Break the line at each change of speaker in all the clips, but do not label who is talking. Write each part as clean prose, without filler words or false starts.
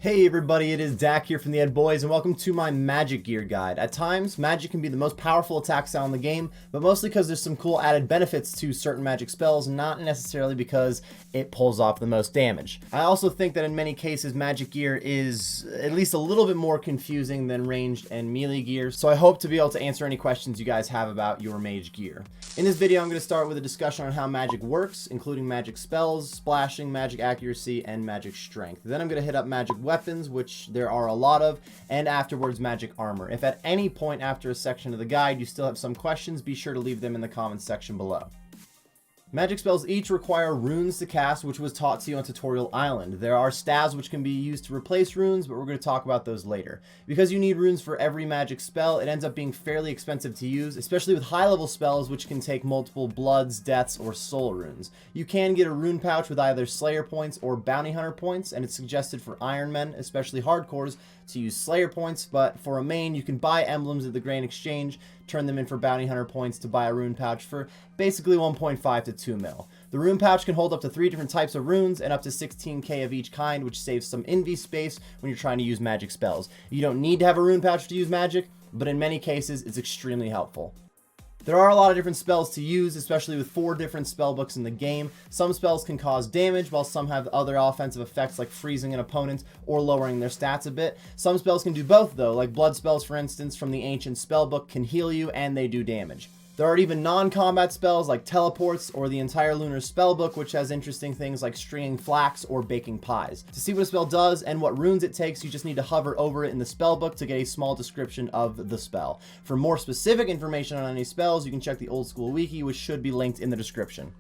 Hey everybody, it is Dak here from the Ed Boys, and welcome to my Magic Gear guide. At times, Magic can be the most powerful attack style in the game, but mostly because there's some cool added benefits to certain Magic spells, not necessarily because it pulls off the most damage. I also think that in many cases, Magic Gear is at least a little bit more confusing than ranged and melee gear, so I hope to be able to answer any questions you guys have about your Mage gear. In this video, I'm going to start with a discussion on how Magic works, including Magic spells, splashing, Magic accuracy, and Magic strength. Then I'm going to hit up Magic Weapons, which there are a lot of, and afterwards Magic Armour. If at any point after a section of the guide you still have some questions, be sure to leave them in the comments section below. Magic spells each require runes to cast, which was taught to you on Tutorial Island. There are staves which can be used to replace runes, but we're going to talk about those later. Because you need runes for every magic spell, it ends up being fairly expensive to use, especially with high-level spells which can take multiple bloods, deaths, or soul runes. You can get a rune pouch with either Slayer points or Bounty Hunter points, and it's suggested for Iron Men, especially hardcores, to use Slayer points, but for a main, you can buy emblems at the Grand Exchange, turn them in for Bounty Hunter points to buy a rune pouch for basically 1.5 to 2 mil. The rune pouch can hold up to 3 different types of runes and up to 16k of each kind, which saves some inv space when you're trying to use magic spells. You don't need to have a rune pouch to use magic, but in many cases, it's extremely helpful. There are a lot of different spells to use, especially with 4 different spell books in the game. Some spells can cause damage, while some have other offensive effects like freezing an opponent or lowering their stats a bit. Some spells can do both though, like blood spells for instance from the ancient spellbook can heal you and they do damage. There are even non-combat spells like teleports or the entire lunar spellbook, which has interesting things like stringing flax or baking pies. To see what a spell does and what runes it takes, you just need to hover over it in the spellbook to get a small description of the spell. For more specific information on any spells, you can check the old school wiki, which should be linked in the description.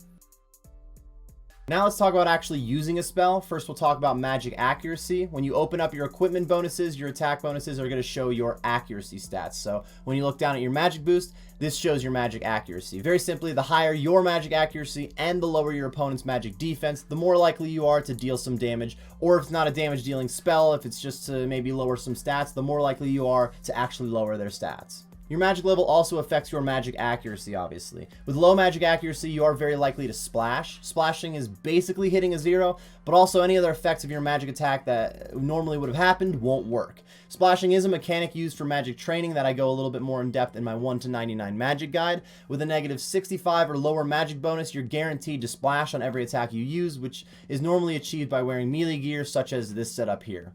Now let's talk about actually using a spell. First, we'll talk about magic accuracy. When you open up your equipment bonuses, your attack bonuses are going to show your accuracy stats. So when you look down at your magic boost, this shows your magic accuracy. Very simply, the higher your magic accuracy and the lower your opponent's magic defense, the more likely you are to deal some damage. Or if it's not a damage dealing spell, if it's just to maybe lower some stats, the more likely you are to actually lower their stats. Your magic level also affects your magic accuracy, obviously. With low magic accuracy, you are very likely to splash. Splashing is basically hitting a 0, but also any other effects of your magic attack that normally would have happened won't work. Splashing is a mechanic used for magic training that I go a little bit more in depth in my 1 to 99 magic guide. With a negative 65 or lower magic bonus, you're guaranteed to splash on every attack you use, which is normally achieved by wearing melee gear such as this setup here.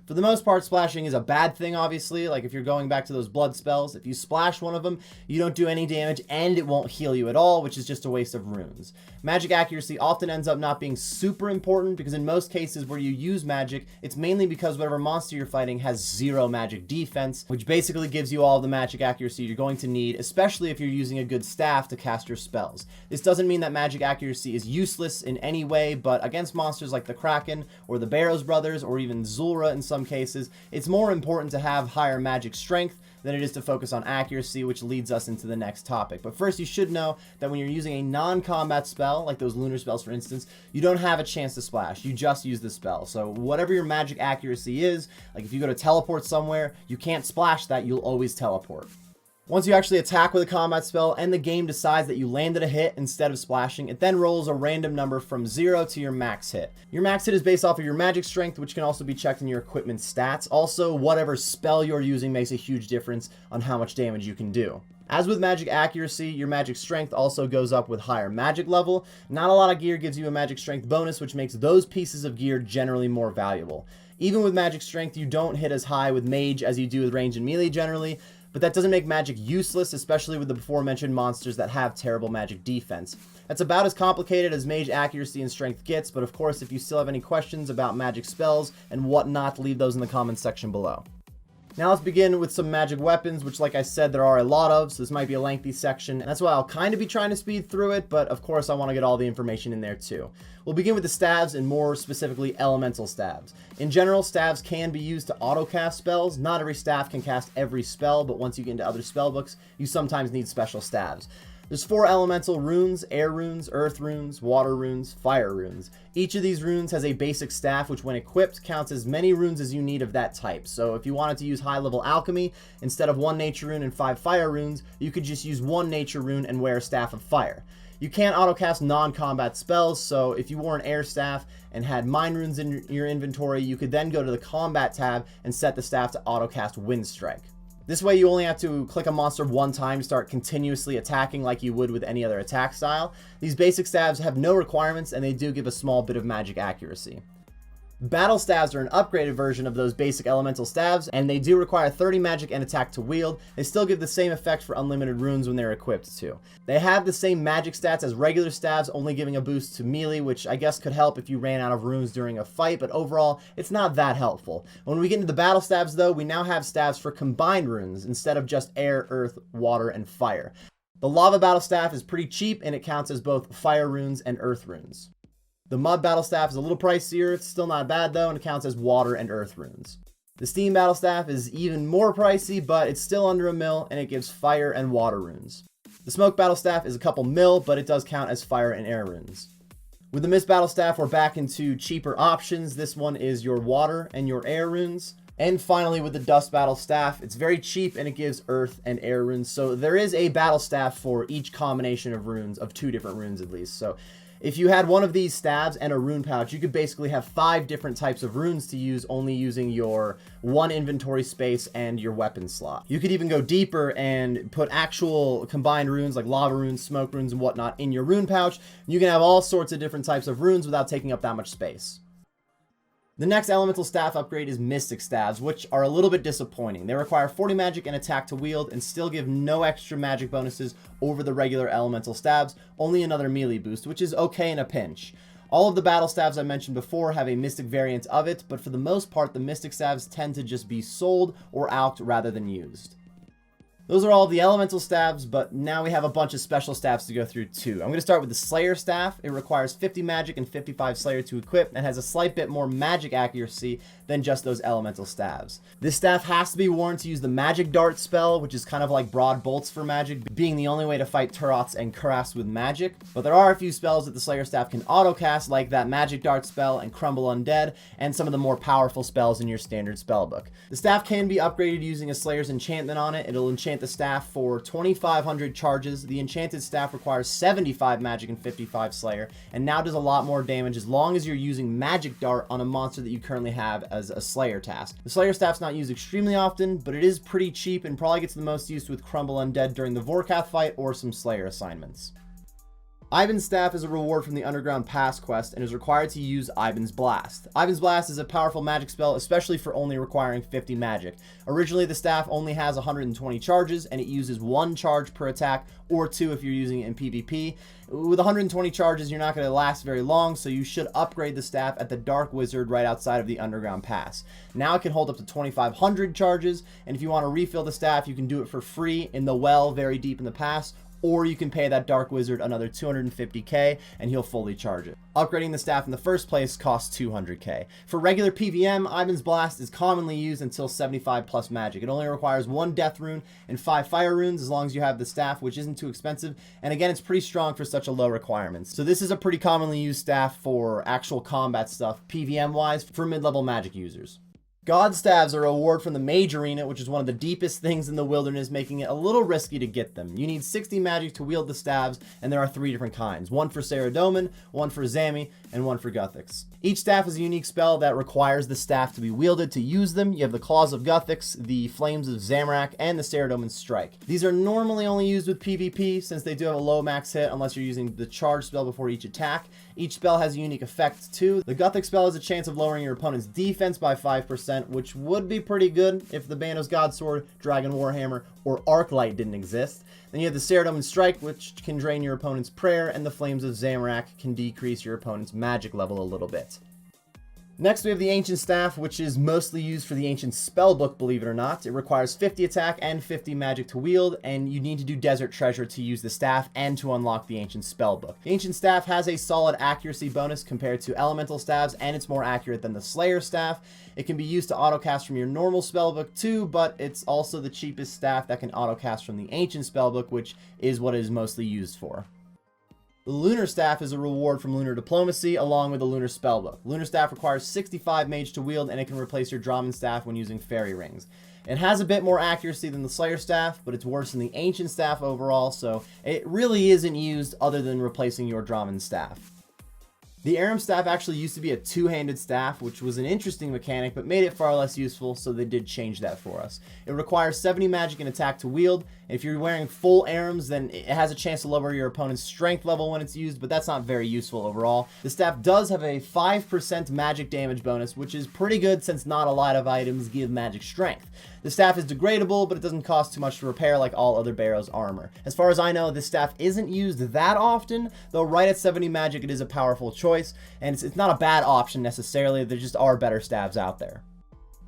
For the most part, splashing is a bad thing, obviously. Like if you're going back to those blood spells, if you splash one of them, you don't do any damage and it won't heal you at all, which is just a waste of runes. Magic accuracy often ends up not being super important because in most cases where you use magic, it's mainly because whatever monster you're fighting has 0 magic defense, which basically gives you all the magic accuracy you're going to need, especially if you're using a good staff to cast your spells. This doesn't mean that magic accuracy is useless in any way, but against monsters like the Kraken or the Barrows Brothers or even Zulrah in some cases, it's more important to have higher magic strength than it is to focus on accuracy, which leads us into the next topic. But first, you should know that when you're using a non-combat spell, like those lunar spells for instance, you don't have a chance to splash. You just use the spell. So whatever your magic accuracy is, like if you go to teleport somewhere, you can't splash that, you'll always teleport. Once you actually attack with a combat spell and the game decides that you landed a hit instead of splashing, it then rolls a random number from 0 to your max hit. Your max hit is based off of your magic strength, which can also be checked in your equipment stats. Also, whatever spell you're using makes a huge difference on how much damage you can do. As with magic accuracy, your magic strength also goes up with higher magic level. Not a lot of gear gives you a magic strength bonus, which makes those pieces of gear generally more valuable. Even with magic strength, you don't hit as high with mage as you do with range and melee generally, but that doesn't make magic useless, especially with the before mentioned monsters that have terrible magic defense. That's about as complicated as mage accuracy and strength gets, but of course if you still have any questions about magic spells and whatnot, leave those in the comments section below. Now let's begin with some magic weapons, which like I said, there are a lot of, so this might be a lengthy section, and that's why I'll kind of be trying to speed through it, but of course I want to get all the information in there too. We'll begin with the staves, and more specifically elemental staves. In general, staves can be used to auto-cast spells. Not every staff can cast every spell, but once you get into other spellbooks, you sometimes need special staves. There's 4 elemental runes: air runes, earth runes, water runes, fire runes. Each of these runes has a basic staff, which when equipped counts as many runes as you need of that type. So if you wanted to use high level alchemy, instead of 1 nature rune and 5 fire runes, you could just use 1 nature rune and wear a staff of fire. You can't autocast non-combat spells, so if you wore an air staff and had mind runes in your inventory, you could then go to the combat tab and set the staff to autocast Wind Strike. This way you only have to click a monster one time to start continuously attacking like you would with any other attack style. These basic staves have no requirements, and they do give a small bit of magic accuracy. Battle staves are an upgraded version of those basic elemental staves, and they do require 30 magic and attack to wield. They still give the same effect for unlimited runes when they're equipped too. They have the same magic stats as regular staves, only giving a boost to melee, which I guess could help if you ran out of runes during a fight, but overall, it's not that helpful. When we get into the battle staves though, we now have staves for combined runes instead of just air, earth, water, and fire. The lava battle staff is pretty cheap, and it counts as both fire runes and earth runes. The mud battle staff is a little pricier, it's still not bad though, and it counts as water and earth runes. The steam battle staff is even more pricey, but it's still under a mil, and it gives fire and water runes. The smoke battle staff is a couple mil, but it does count as fire and air runes. With the mist battle staff, we're back into cheaper options. This one is your water and your air runes. And finally, with the dust battle staff, it's very cheap and it gives earth and air runes. So there is a battle staff for each combination of runes, of 2 different runes at least. So if you had one of these staves and a rune pouch, you could basically have 5 different types of runes to use, only using your 1 inventory space and your weapon slot. You could even go deeper and put actual combined runes like lava runes, smoke runes, and whatnot in your rune pouch. You can have all sorts of different types of runes without taking up that much space. The next elemental staff upgrade is Mystic Staves, which are a little bit disappointing. They require 40 magic and attack to wield, and still give no extra magic bonuses over the regular elemental staves, only another melee boost, which is okay in a pinch. All of the battle staves I mentioned before have a mystic variant of it, but for the most part the Mystic Staves tend to just be sold or alked rather than used. Those are all of the elemental staves, but now we have a bunch of special staffs to go through too. I'm going to start with the Slayer staff. It requires 50 magic and 55 Slayer to equip, and has a slight bit more magic accuracy than just those elemental staves. This staff has to be worn to use the Magic Dart spell, which is kind of like broad bolts for magic, being the only way to fight Turrets and Kuraths with magic. But there are a few spells that the Slayer staff can auto-cast, like that Magic Dart spell and Crumble Undead, and some of the more powerful spells in your standard spellbook. The staff can be upgraded using a Slayer's enchantment on it. It'll enchant the staff for 2,500 charges. The enchanted staff requires 75 magic and 55 Slayer, and now does a lot more damage as long as you're using Magic Dart on a monster that you currently have as a Slayer task. The Slayer staff's not used extremely often, but it is pretty cheap and probably gets the most use with Crumble Undead during the Vorkath fight or some Slayer assignments. Ivan's staff is a reward from the Underground Pass quest and is required to use Ivan's Blast. Ivan's Blast is a powerful magic spell, especially for only requiring 50 magic. Originally, the staff only has 120 charges, and it uses 1 charge per attack, or 2 if you're using it in PvP. With 120 charges, you're not going to last very long, so you should upgrade the staff at the Dark Wizard right outside of the Underground Pass. Now it can hold up to 2,500 charges, and if you want to refill the staff, you can do it for free in the well very deep in the pass, or you can pay that Dark Wizard another 250k and he'll fully charge it. Upgrading the staff in the first place costs 200k. For regular PvM, Ivan's Blast is commonly used until 75 plus magic. It only requires 1 death rune and 5 fire runes as long as you have the staff, which isn't too expensive, and again it's pretty strong for such a low requirement. So this is a pretty commonly used staff for actual combat stuff, PvM wise, for mid-level magic users. God staves are a reward from the Mage Arena, which is one of the deepest things in the wilderness, making it a little risky to get them. You need 60 magic to wield the staves, and there are 3 different kinds. 1 for Saradomin, 1 for Zami, and 1 for Guthix. Each staff is a unique spell that requires the staff to be wielded to use them. You have the Claws of Guthix, the Flames of Zamorak, and the Saradomin Strike. These are normally only used with PvP, since they do have a low max hit unless you're using the charge spell before each attack. Each spell has a unique effect too. The Guthix spell has a chance of lowering your opponent's defense by 5%, which would be pretty good if the Bandos Godsword, Dragon Warhammer, or Arclight didn't exist. Then you have the Saradomin Strike, which can drain your opponent's prayer, and the Flames of Zamorak can decrease your opponent's magic level a little bit. Next, we have the Ancient Staff, which is mostly used for the Ancient Spellbook, believe it or not. It requires 50 attack and 50 magic to wield, and you need to do Desert Treasure to use the staff and to unlock the Ancient Spellbook. The Ancient Staff has a solid accuracy bonus compared to Elemental Staves, and it's more accurate than the Slayer Staff. It can be used to autocast from your normal spellbook too, but it's also the cheapest staff that can autocast from the Ancient Spellbook, which is what it is mostly used for. The Lunar Staff is a reward from Lunar Diplomacy, along with the Lunar Spellbook. Lunar Staff requires 65 mage to wield, and it can replace your Drahman Staff when using Fairy Rings. It has a bit more accuracy than the Slayer staff, but it's worse than the Ancient staff overall, so it really isn't used other than replacing your Draman staff. The Aram staff actually used to be a two-handed staff, which was an interesting mechanic, but made it far less useful, so they did change that for us. It requires 70 magic and attack to wield, and if you're wearing full Arams, then it has a chance to lower your opponent's strength level when it's used, but that's not very useful overall. The staff does have a 5% magic damage bonus, which is pretty good since not a lot of items give magic strength. The staff is degradable, but it doesn't cost too much to repair like all other Barrow's armor. As far as I know, this staff isn't used that often, though right at 70 magic it is a powerful choice, and it's not a bad option necessarily, there just are better staves out there.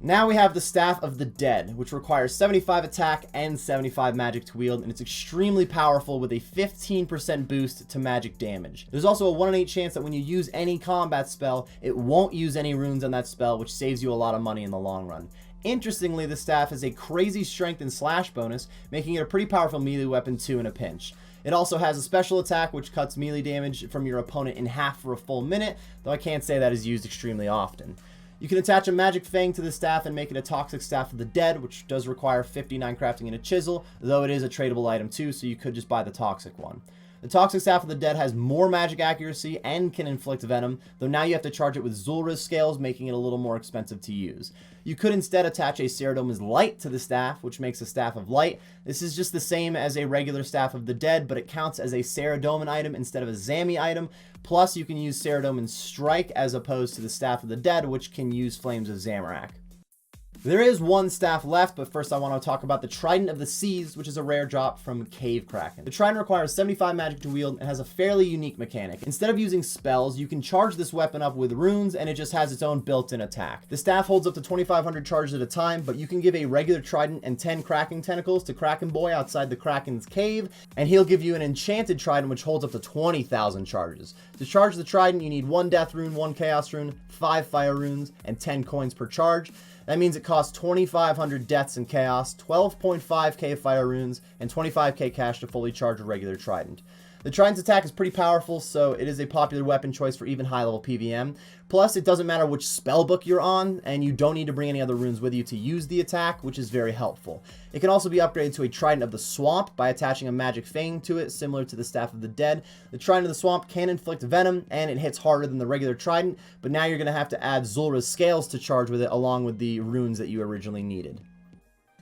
Now we have the Staff of the Dead, which requires 75 attack and 75 magic to wield, and it's extremely powerful with a 15% boost to magic damage. There's also a 1 in 8 chance that when you use any combat spell, it won't use any runes on that spell, which saves you a lot of money in the long run. Interestingly, the staff has a crazy strength and slash bonus, making it a pretty powerful melee weapon too in a pinch. It also has a special attack which cuts melee damage from your opponent in half for a full minute, though I can't say that is used extremely often. You can attach a magic fang to the staff and make it a toxic Staff of the Dead, which does require 59 crafting and a chisel, though it is a tradable item too, so you could just buy the toxic one. The toxic Staff of the Dead has more magic accuracy and can inflict venom, though now you have to charge it with Zulrah's scales, making it a little more expensive to use. You could instead attach a Ceradoma's Light to the staff, which makes a Staff of Light. This is just the same as a regular Staff of the Dead, but it counts as a Ceradoman item instead of a Zami item. Plus, you can use Ceradoman Strike as opposed to the Staff of the Dead, which can use Flames of Zamorak. There is one staff left, but first I want to talk about the Trident of the Seas, which is a rare drop from Cave Kraken. The Trident requires 75 magic to wield and has a fairly unique mechanic. Instead of using spells, you can charge this weapon up with runes, and it just has its own built-in attack. The staff holds up to 2,500 charges at a time, but you can give a regular Trident and 10 Kraken tentacles to Kraken Boy outside the Kraken's cave, and he'll give you an enchanted Trident which holds up to 20,000 charges. To charge the Trident, you need 1 Death Rune, 1 Chaos Rune, 5 Fire Runes, and 10 coins per charge. That means it costs 2,500 deaths and chaos, 12.5k fire runes, and 25k cash to fully charge a regular Trident. The Trident's attack is pretty powerful, so it is a popular weapon choice for even high-level PvM. Plus, it doesn't matter which spellbook you're on, and you don't need to bring any other runes with you to use the attack, which is very helpful. It can also be upgraded to a Trident of the Swamp by attaching a magic fang to it, similar to the Staff of the Dead. The Trident of the Swamp can inflict venom, and it hits harder than the regular Trident, but now you're going to have to add Zulrah's scales to charge with it, along with the runes that you originally needed.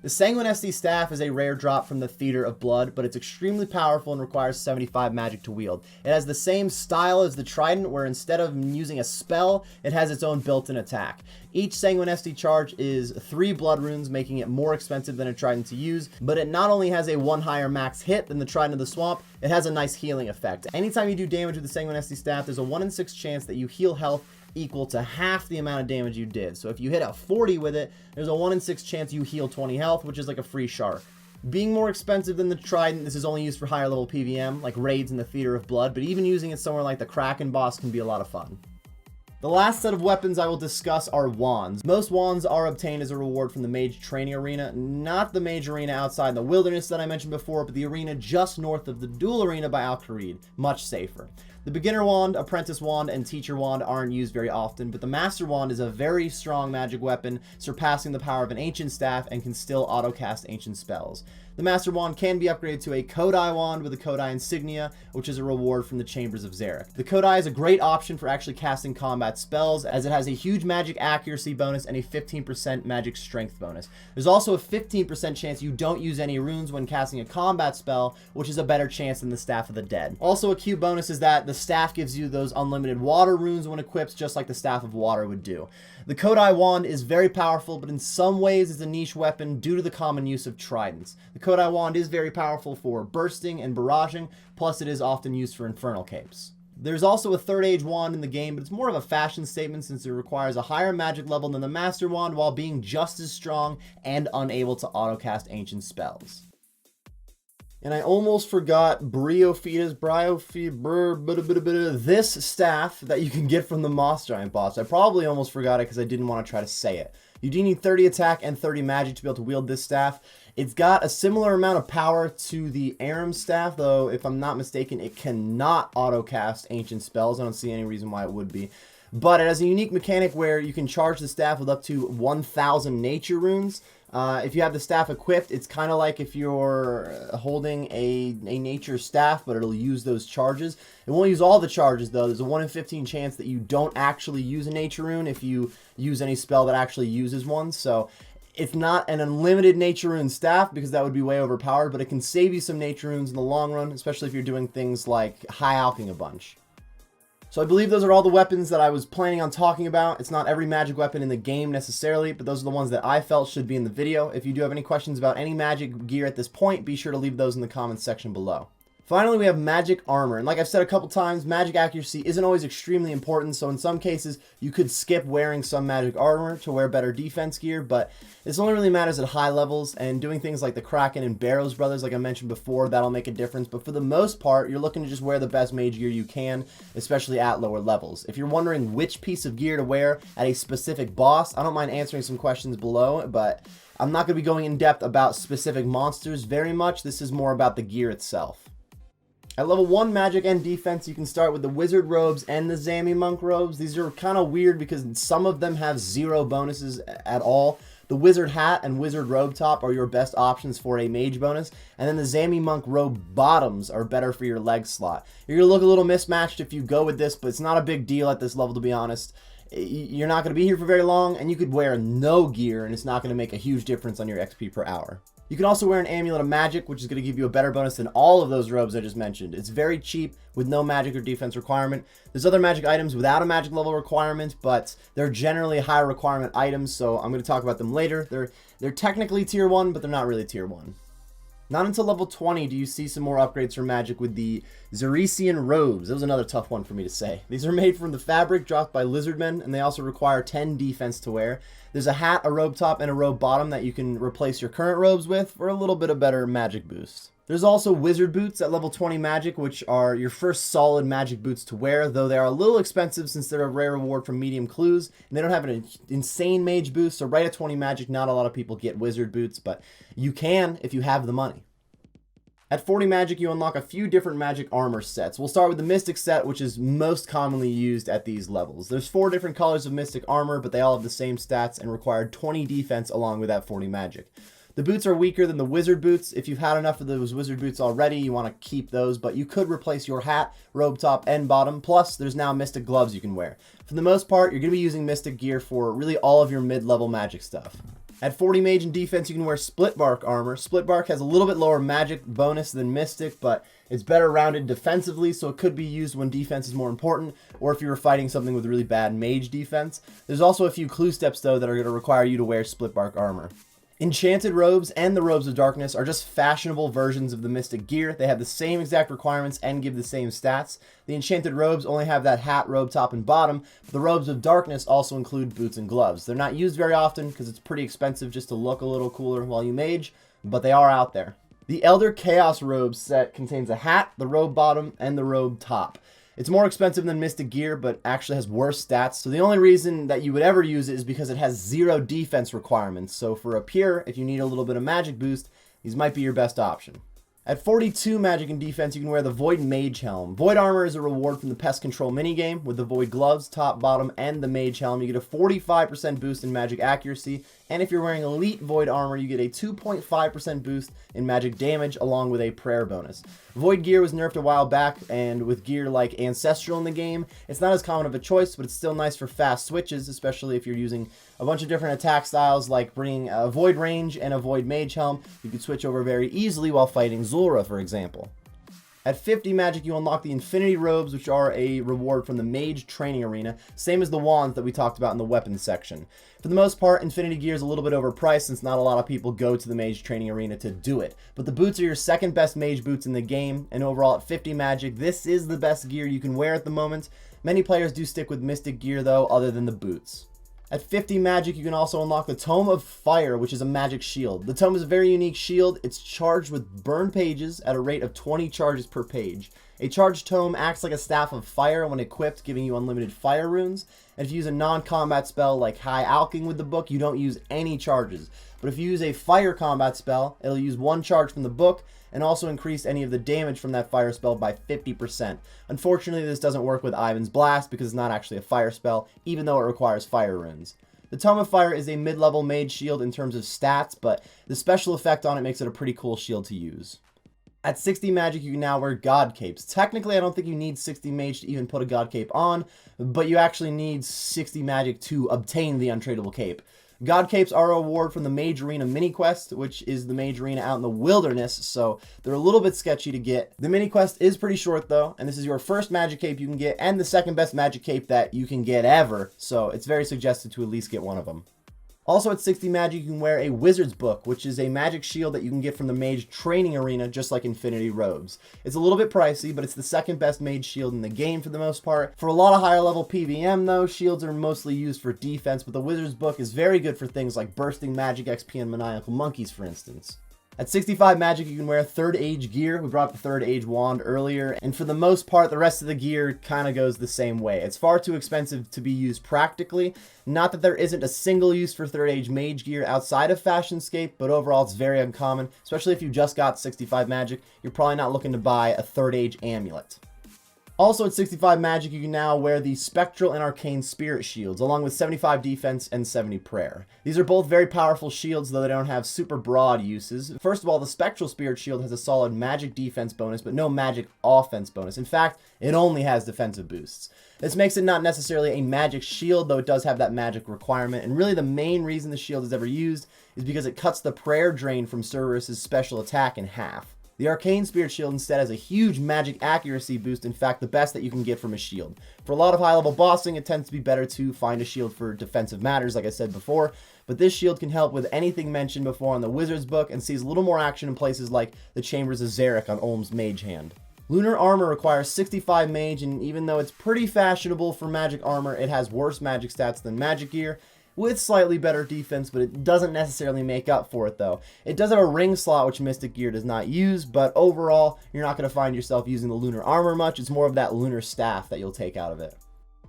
The Sanguinesti staff is a rare drop from the Theater of Blood, but it's extremely powerful and requires 75 magic to wield. It has the same style as the Trident, where instead of using a spell, it has its own built-in attack. Each Sanguinesti charge is 3 blood runes, making it more expensive than a Trident to use, but it not only has a 1 higher max hit than the Trident of the Swamp, it has a nice healing effect. Anytime you do damage with the Sanguinesti staff, there's a 1 in 6 chance that you heal health equal to half the amount of damage you did. So if you hit a 40 with it, there's a 1 in 6 chance you heal 20 health, which is like a free shark. Being more expensive than the Trident, this is only used for higher level PvM, like raids in the Theater of Blood, but even using it somewhere like the Kraken boss can be a lot of fun. The last set of weapons I will discuss are wands. Most wands are obtained as a reward from the Mage Training Arena, not the Mage Arena outside the Wilderness that I mentioned before, but the arena just north of the Duel Arena by Al-Kharid, much safer. The Beginner Wand, Apprentice Wand, and Teacher Wand aren't used very often, but the Master Wand is a very strong magic weapon, surpassing the power of an Ancient Staff and can still auto-cast ancient spells. The Master Wand can be upgraded to a Kodai Wand with a Kodai Insignia, which is a reward from the Chambers of Xeric. The Kodai is a great option for actually casting combat spells, as it has a huge magic accuracy bonus and a 15% magic strength bonus. There's also a 15% chance you don't use any runes when casting a combat spell, which is a better chance than the Staff of the Dead. Also a cute bonus is that the staff gives you those unlimited water runes when equipped, just like the Staff of Water would do. The Kodai Wand is very powerful, but in some ways is a niche weapon due to the common use of tridents. The Kodai Wand is very powerful for bursting and barraging, plus it is often used for infernal capes. There's also a Third Age Wand in the game, but it's more of a fashion statement since it requires a higher magic level than the Master Wand while being just as strong and unable to autocast ancient spells. And I almost forgot this staff that you can get from the Moss Giant boss. I probably almost forgot it because I didn't want to try to say it. You do need 30 attack and 30 magic to be able to wield this staff. It's got a similar amount of power to the Aram staff, though if I'm not mistaken, it cannot auto-cast ancient spells. I don't see any reason why it would be. But it has a unique mechanic where you can charge the staff with up to 1,000 nature runes, If you have the staff equipped, it's kind of like if you're holding a nature staff, but it'll use those charges. It won't use all the charges, though. There's a 1 in 15 chance that you don't actually use a nature rune if you use any spell that actually uses one. So it's not an unlimited nature rune staff because that would be way overpowered, but it can save you some nature runes in the long run, especially if you're doing things like high alching a bunch. So I believe those are all the weapons that I was planning on talking about. It's not every magic weapon in the game necessarily, but those are the ones that I felt should be in the video. If you do have any questions about any magic gear at this point, be sure to leave those in the comments section below. Finally, we have Magic Armour, and like I've said a couple times, magic accuracy isn't always extremely important, so in some cases, you could skip wearing some Magic Armour to wear better defense gear, but this only really matters at high levels, and doing things like the Kraken and Barrows Brothers, like I mentioned before, that'll make a difference, but for the most part, you're looking to just wear the best mage gear you can, especially at lower levels. If you're wondering which piece of gear to wear at a specific boss, I don't mind answering some questions below, but I'm not going to be going in depth about specific monsters very much. This is more about the gear itself. At level 1 magic and defense, you can start with the wizard robes and the Zami monk robes. These are kind of weird because some of them have 0 bonuses at all. The wizard hat and wizard robe top are your best options for a mage bonus, and then the Zami monk robe bottoms are better for your leg slot. You're going to look a little mismatched if you go with this, but it's not a big deal at this level, to be honest. You're not going to be here for very long, and you could wear no gear, and it's not going to make a huge difference on your XP per hour. You can also wear an Amulet of Magic, which is going to give you a better bonus than all of those robes I just mentioned. It's very cheap with no magic or defense requirement. There's other magic items without a magic level requirement, but they're generally higher requirement items, so I'm going to talk about them later. They're technically tier 1, but they're not really tier 1. Not until level 20 do you see some more upgrades for magic with the Zeresian robes. That was another tough one for me to say. These are made from the fabric dropped by lizardmen, and they also require 10 defense to wear. There's a hat, a robe top, and a robe bottom that you can replace your current robes with for a little bit of better magic boost. There's also wizard boots at level 20 magic, which are your first solid magic boots to wear, though they are a little expensive since they're a rare reward from medium clues, and they don't have an insane mage boost, so right at 20 magic, not a lot of people get wizard boots, but you can if you have the money. At 40 magic, you unlock a few different magic armor sets. We'll start with the Mystic set, which is most commonly used at these levels. There's 4 different colors of Mystic armor, but they all have the same stats and require 20 defense along with that 40 magic. The boots are weaker than the wizard boots. If you've had enough of those wizard boots already, you want to keep those, but you could replace your hat, robe top, and bottom. Plus, there's now Mystic gloves you can wear. For the most part, you're going to be using Mystic gear for really all of your mid-level magic stuff. At 40 mage and defense, you can wear Split Bark armor. Split Bark has a little bit lower magic bonus than Mystic, but it's better rounded defensively, so it could be used when defense is more important, or if you were fighting something with really bad mage defense. There's also a few clue steps, though, that are going to require you to wear Split Bark armor. Enchanted robes and the robes of darkness are just fashionable versions of the Mystic gear. They have the same exact requirements and give the same stats. The enchanted robes only have that hat, robe top, and bottom, but the robes of darkness also include boots and gloves. They're not used very often because it's pretty expensive just to look a little cooler while you mage, but they are out there. The Elder Chaos robes set contains a hat, the robe bottom, and the robe top. It's more expensive than Mystic gear, but actually has worse stats, so the only reason that you would ever use it is because it has 0 defense requirements, so for a pure, if you need a little bit of magic boost, these might be your best option. At 42 magic and defense, you can wear the Void Mage Helm. Void Armor is a reward from the Pest Control minigame. With the Void Gloves, top, bottom, and the Mage Helm, you get a 45% boost in magic accuracy, and if you're wearing Elite Void Armor, you get a 2.5% boost in magic damage, along with a prayer bonus. Void Gear was nerfed a while back, and with gear like Ancestral in the game, it's not as common of a choice, but it's still nice for fast switches, especially if you're using a bunch of different attack styles, like bringing a Void Range and a Void Mage Helm. You could switch over very easily while fighting Zulrah, for example. At 50 magic, you unlock the Infinity Robes, which are a reward from the Mage Training Arena, same as the wands that we talked about in the weapons section. For the most part, Infinity Gear is a little bit overpriced since not a lot of people go to the Mage Training Arena to do it. But the boots are your second best mage boots in the game, and overall at 50 magic, this is the best gear you can wear at the moment. Many players do stick with Mystic gear though, other than the boots. At 50 magic, you can also unlock the Tome of Fire, which is a magic shield. The Tome is a very unique shield. It's charged with burned pages at a rate of 20 charges per page. A charged tome acts like a staff of fire when equipped, giving you unlimited fire runes. And if you use a non-combat spell like High Alching with the book, you don't use any charges. But if you use a fire combat spell, it'll use 1 charge from the book and also increase any of the damage from that fire spell by 50%. Unfortunately, this doesn't work with Ivan's Blast because it's not actually a fire spell, even though it requires fire runes. The Tome of Fire is a mid-level mage shield in terms of stats, but the special effect on it makes it a pretty cool shield to use. At 60 magic, you can now wear God Capes. Technically, I don't think you need 60 mage to even put a God Cape on, but you actually need 60 magic to obtain the untradeable cape. God Capes are a reward from the Mage Arena mini quest, which is the Mage Arena out in the wilderness, so they're a little bit sketchy to get. The mini quest is pretty short though, and this is your first magic cape you can get, and the second best magic cape that you can get ever, so it's very suggested to at least get one of them. Also at 60 magic, you can wear a Wizard's Book, which is a magic shield that you can get from the Mage Training Arena, just like Infinity Robes. It's a little bit pricey, but it's the second best mage shield in the game for the most part. For a lot of higher level PvM though, shields are mostly used for defense, but the Wizard's Book is very good for things like bursting magic XP and maniacal monkeys, for instance. At 65 magic, you can wear 3rd Age gear. We brought up the 3rd Age wand earlier, and for the most part, the rest of the gear kind of goes the same way. It's far too expensive to be used practically. Not that there isn't a single use for 3rd Age mage gear outside of Fashionscape, but overall it's very uncommon, especially if you just got 65 magic. You're probably not looking to buy a 3rd Age amulet. Also at 65 magic, you can now wear the Spectral and Arcane Spirit shields, along with 75 defense and 70 prayer. These are both very powerful shields, though they don't have super broad uses. First of all, the Spectral Spirit shield has a solid magic defense bonus, but no magic offense bonus. In fact, it only has defensive boosts. This makes it not necessarily a magic shield, though it does have that magic requirement, and really the main reason the shield is ever used is because it cuts the prayer drain from Cerberus' special attack in half. The Arcane Spirit Shield instead has a huge magic accuracy boost, in fact the best that you can get from a shield. For a lot of high level bossing, it tends to be better to find a shield for defensive matters like I said before, but this shield can help with anything mentioned before on the Wizard's Book and sees a little more action in places like the Chambers of Zarek on Olm's Mage Hand. Lunar Armor requires 65 mage, and even though it's pretty fashionable for magic armor, it has worse magic stats than Magic Gear, with slightly better defense, but it doesn't necessarily make up for it though. It does have a ring slot, which Mystic Gear does not use, but overall, you're not going to find yourself using the Lunar Armor much. It's more of that Lunar Staff that you'll take out of it.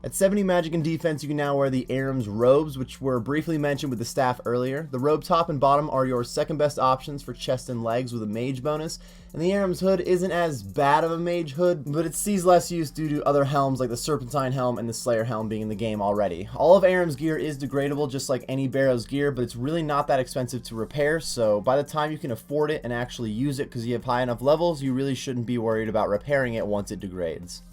At 70 magic and defense, you can now wear the Aram's robes, which were briefly mentioned with the staff earlier. The robe top and bottom are your second best options for chest and legs with a mage bonus, and the Aram's hood isn't as bad of a mage hood, but it sees less use due to other helms like the Serpentine helm and the Slayer helm being in the game already. All of Aram's gear is degradable just like any Barrow's gear, but it's really not that expensive to repair, so by the time you can afford it and actually use it because you have high enough levels, you really shouldn't be worried about repairing it once it degrades.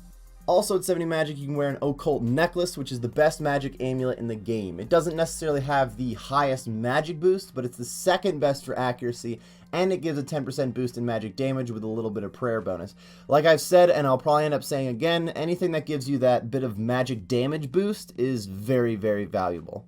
Also at 70 magic, you can wear an Occult Necklace, which is the best magic amulet in the game. It doesn't necessarily have the highest magic boost, but it's the second best for accuracy, and it gives a 10% boost in magic damage with a little bit of prayer bonus. Like I've said, and I'll probably end up saying again, anything that gives you that bit of magic damage boost is very, very valuable.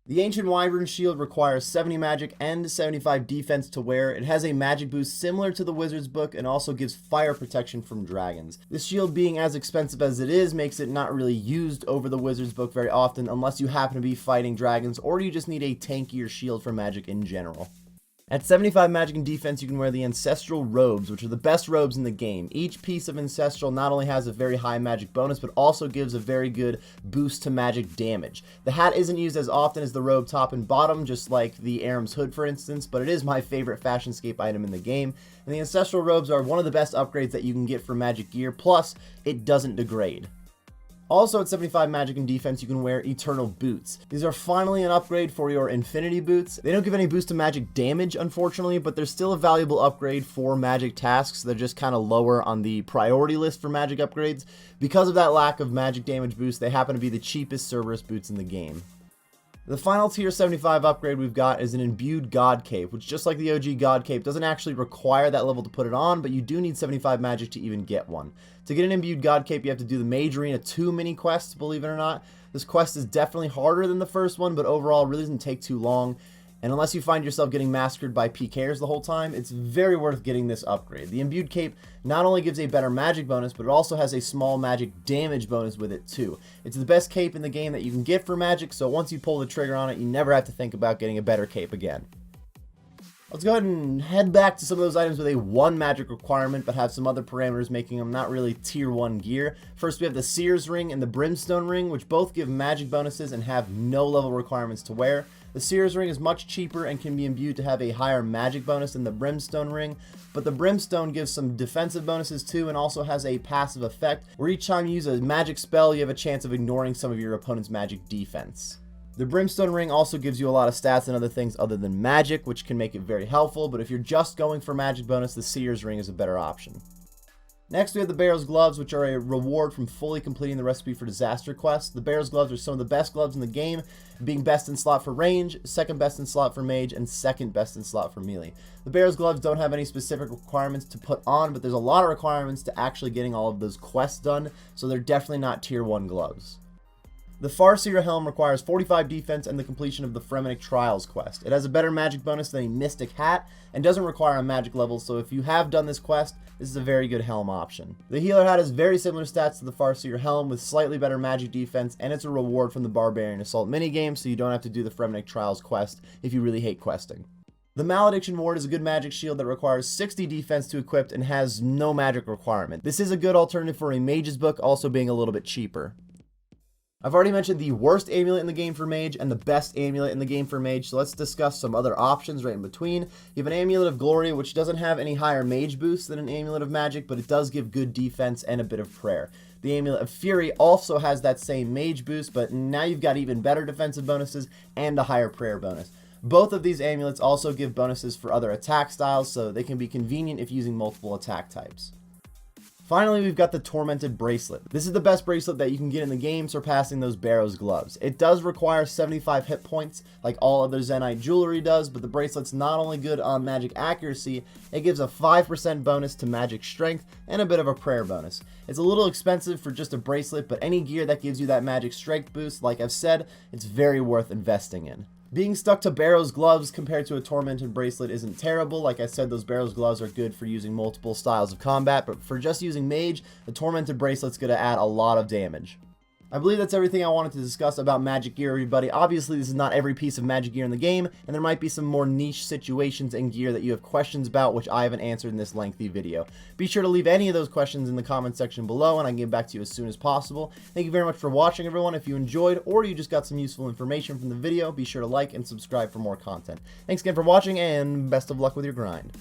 The Ancient Wyvern shield requires 70 magic and 75 defense to wear. It has a magic boost similar to the Wizard's Book and also gives fire protection from dragons. This shield, being as expensive as it is, makes it not really used over the Wizard's Book very often unless you happen to be fighting dragons or you just need a tankier shield for magic in general. At 75 magic and defense, you can wear the Ancestral Robes, which are the best robes in the game. Each piece of Ancestral not only has a very high magic bonus, but also gives a very good boost to magic damage. The hat isn't used as often as the robe top and bottom, just like the Aram's hood for instance, but it is my favorite Fashionscape item in the game, and the Ancestral Robes are one of the best upgrades that you can get for Magic Gear, plus it doesn't degrade. Also at 75 magic and defense, you can wear Eternal Boots. These are finally an upgrade for your Infinity Boots. They don't give any boost to magic damage, unfortunately, but they're still a valuable upgrade for magic tasks. They're just kind of lower on the priority list for magic upgrades. Because of that lack of magic damage boost, they happen to be the cheapest Cerberus boots in the game. The final tier 75 upgrade we've got is an Imbued God Cape, which just like the OG God Cape doesn't actually require that level to put it on, but you do need 75 magic to even get one. To get an Imbued God Cape, you have to do the Mage Arena 2 mini quest, believe it or not. This quest is definitely harder than the first one, but overall it really doesn't take too long. And unless you find yourself getting massacred by PKers the whole time, it's very worth getting this upgrade. The Imbued Cape not only gives a better magic bonus, but it also has a small magic damage bonus with it too. It's the best cape in the game that you can get for magic, so once you pull the trigger on it, you never have to think about getting a better cape again. Let's go ahead and head back to some of those items with a 1 magic requirement, but have some other parameters making them not really tier 1 gear. First we have the Seer's Ring and the Brimstone Ring, which both give magic bonuses and have no level requirements to wear. The Seer's Ring is much cheaper and can be imbued to have a higher magic bonus than the Brimstone Ring, but the Brimstone gives some defensive bonuses too and also has a passive effect where each time you use a magic spell you have a chance of ignoring some of your opponent's magic defense. The Brimstone Ring also gives you a lot of stats and other things other than magic, which can make it very helpful, but if you're just going for magic bonus, the Seer's Ring is a better option. Next, we have the Barrow's Gloves, which are a reward from fully completing the Recipe for Disaster quest. The Barrow's Gloves are some of the best gloves in the game, being best in slot for range, second best in slot for mage, and second best in slot for melee. The Barrow's Gloves don't have any specific requirements to put on, but there's a lot of requirements to actually getting all of those quests done, so they're definitely not tier 1 gloves. The Farseer Helm requires 45 defense and the completion of the Fremennik Trials quest. It has a better magic bonus than a Mystic Hat and doesn't require a magic level, so if you have done this quest, this is a very good helm option. The Healer Hat has very similar stats to the Farseer Helm with slightly better magic defense, and it's a reward from the Barbarian Assault minigame, so you don't have to do the Fremennik Trials quest if you really hate questing. The Malediction Ward is a good magic shield that requires 60 defense to equip and has no magic requirement. This is a good alternative for a mage's book, also being a little bit cheaper. I've already mentioned the worst amulet in the game for mage and the best amulet in the game for mage, so let's discuss some other options right in between. You have an Amulet of Glory, which doesn't have any higher mage boost than an Amulet of Magic, but it does give good defense and a bit of prayer. The Amulet of Fury also has that same mage boost, but now you've got even better defensive bonuses and a higher prayer bonus. Both of these amulets also give bonuses for other attack styles, so they can be convenient if using multiple attack types. Finally, we've got the Tormented Bracelet. This is the best bracelet that you can get in the game, surpassing those Barrow's Gloves. It does require 75 hit points, like all other Zenyte jewelry does, but the bracelet's not only good on magic accuracy, it gives a 5% bonus to magic strength and a bit of a prayer bonus. It's a little expensive for just a bracelet, but any gear that gives you that magic strength boost, like I've said, it's very worth investing in. Being stuck to Barrow's Gloves compared to a Tormented Bracelet isn't terrible. Like I said, those Barrow's Gloves are good for using multiple styles of combat, but for just using Mage, the Tormented Bracelet's going to add a lot of damage. I believe that's everything I wanted to discuss about Magic Gear, everybody. Obviously, this is not every piece of Magic Gear in the game, and there might be some more niche situations in gear that you have questions about, which I haven't answered in this lengthy video. Be sure to leave any of those questions in the comment section below, and I can get back to you as soon as possible. Thank you very much for watching, everyone. If you enjoyed, or you just got some useful information from the video, be sure to like and subscribe for more content. Thanks again for watching, and best of luck with your grind.